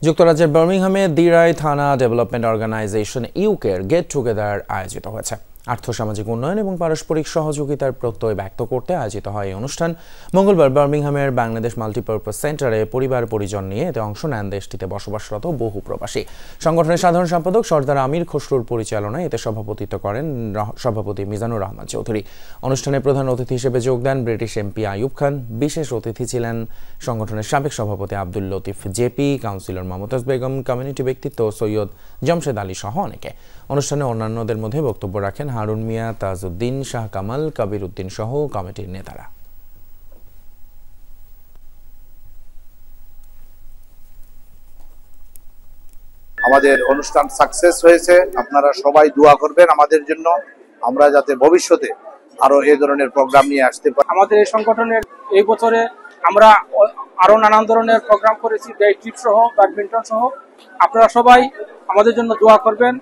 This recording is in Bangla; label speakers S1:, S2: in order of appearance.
S1: যুক্তরাজ্যের বার্মিংহামে দিরাই থানা ডেভেলপমেন্ট অর্গানাইজেশন ইউকের গেট টুগেদার আয়োজিত হয়েছে। আর্থসামাজিক উন্নয়ন এবং পারস্পরিক সহযোগিতার প্রত্যয় ব্যক্ত করতে আয়োজিত হয় এই অনুষ্ঠান। মঙ্গলবার বার্মিংহামের বাংলাদেশ মাল্টিপারপাস সেন্টারে পরিবার পরিজন নিয়ে এতে অংশ নেন দেশটিতে বসবাসরত বহু প্রবাসী। সংগঠনের সাধারণ সম্পাদক সর্দার আমির খসরুর পরিচালনায় এতে সভাপতিত্ব করেন সভাপতি মিজানুর রহমান চৌধুরী। অনুষ্ঠানে প্রধান অতিথি হিসেবে যোগ দেন ব্রিটিশ এমপি আইয়ুব খান। বিশেষ অতিথি ছিলেন সংগঠনের সাবেক সভাপতি Abdul Latif JP, councillor Momtaz Begum, community ব্যক্তিত্ব সৈয়দ জমশেদ আলী সহ অনেকে। অনুষ্ঠানে অন্যান্যদের মধ্যে বক্তব্য রাখেন হারুন মিয়া, তাজউদ্দিন, শাহ কামাল, কবির উদ্দিন সহ কমিটির নেতারা।
S2: আমাদের অনুষ্ঠান সাকসেস হয়েছে, আপনারা সবাই দোয়া করবেন আমাদের জন্য, আমরা যাতে ভবিষ্যতে আরো এই ধরনের প্রোগ্রাম নিয়ে আসতে পারি।
S3: আমাদের এই সংগঠনের এই বছরে আমরা আরো নানান ধরনের প্রোগ্রাম করেছি, ডে ট্রিপ সহ, ব্যাডমিন্টন সহ। আপনারা সবাই আমাদের জন্য দোয়া করবেন।